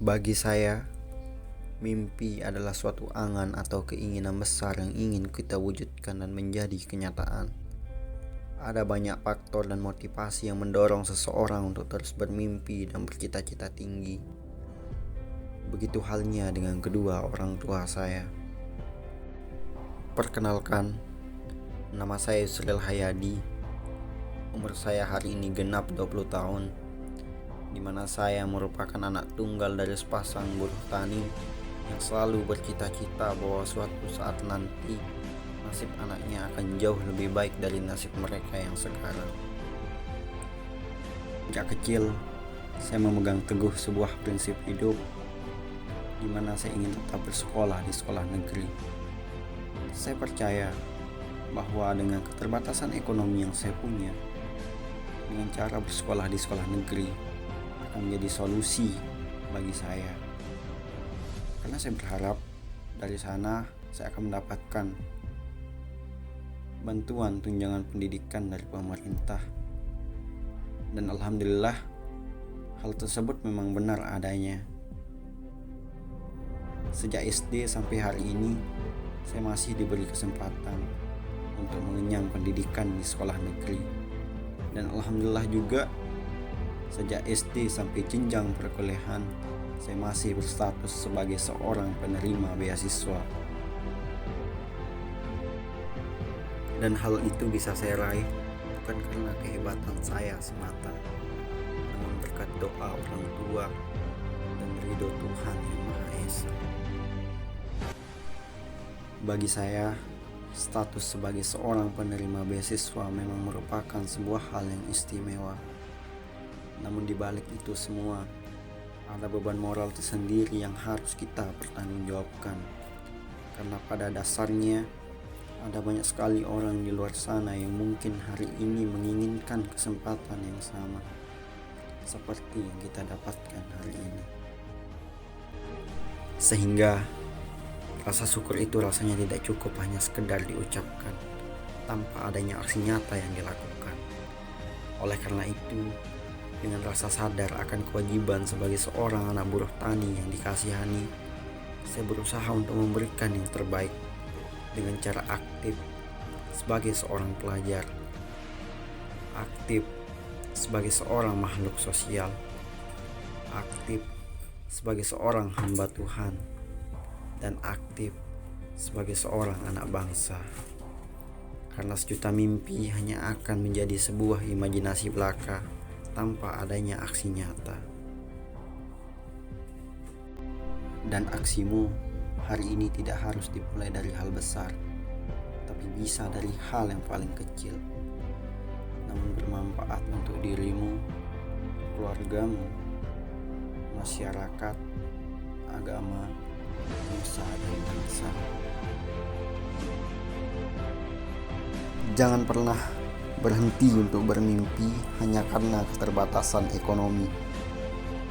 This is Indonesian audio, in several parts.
Bagi saya, mimpi adalah suatu angan atau keinginan besar yang ingin kita wujudkan dan menjadi kenyataan. Ada banyak faktor dan motivasi yang mendorong seseorang untuk terus bermimpi dan bercita-cita tinggi. Begitu halnya dengan kedua orang tua saya. Perkenalkan, nama saya Yusril Hayadi. Umur saya hari ini genap 20 tahun, di mana saya merupakan anak tunggal dari sepasang buruh tani yang selalu bercita-cita bahwa suatu saat nanti nasib anaknya akan jauh lebih baik dari nasib mereka yang sekarang. Sejak kecil, saya memegang teguh sebuah prinsip hidup di mana saya ingin tetap bersekolah di sekolah negeri. Saya percaya bahwa dengan keterbatasan ekonomi yang saya punya, dengan cara bersekolah di sekolah negeri akan menjadi solusi bagi saya. Karena saya berharap dari sana saya akan mendapatkan bantuan tunjangan pendidikan dari pemerintah. Dan alhamdulillah hal tersebut memang benar adanya. Sejak SD sampai hari ini saya masih diberi kesempatan untuk mengenyam pendidikan di sekolah negeri. Dan alhamdulillah juga sejak SD sampai jenjang perkuliahan saya masih berstatus sebagai seorang penerima beasiswa. Dan hal itu bisa saya raih bukan karena kehebatan saya semata, namun berkat doa orang tua dan ridho Tuhan Yang Maha Esa. Bagi saya, status sebagai seorang penerima beasiswa memang merupakan sebuah hal yang istimewa. Namun di balik itu semua, ada beban moral tersendiri yang harus kita pertanggungjawabkan. Karena pada dasarnya, ada banyak sekali orang di luar sana yang mungkin hari ini menginginkan kesempatan yang sama seperti yang kita dapatkan hari ini. Sehingga rasa syukur itu rasanya tidak cukup hanya sekedar diucapkan tanpa adanya aksi nyata yang dilakukan. Oleh karena itu, dengan rasa sadar akan kewajiban sebagai seorang anak buruh tani yang dikasihani, saya berusaha untuk memberikan yang terbaik dengan cara aktif sebagai seorang pelajar, aktif sebagai seorang makhluk sosial, aktif sebagai seorang hamba Tuhan, dan aktif sebagai seorang anak bangsa. Karena sejuta mimpi hanya akan menjadi sebuah imajinasi belaka tanpa adanya aksi nyata. Dan aksimu hari ini tidak harus dimulai dari hal besar, tapi bisa dari hal yang paling kecil, namun bermanfaat untuk dirimu, keluargamu, masyarakat, agama, nusa dan bangsa. Jangan pernah berhenti untuk bermimpi hanya karena keterbatasan ekonomi.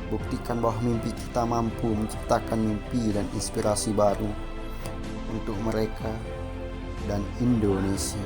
Buktikan bahwa mimpi kita mampu menciptakan mimpi dan inspirasi baru untuk mereka dan Indonesia.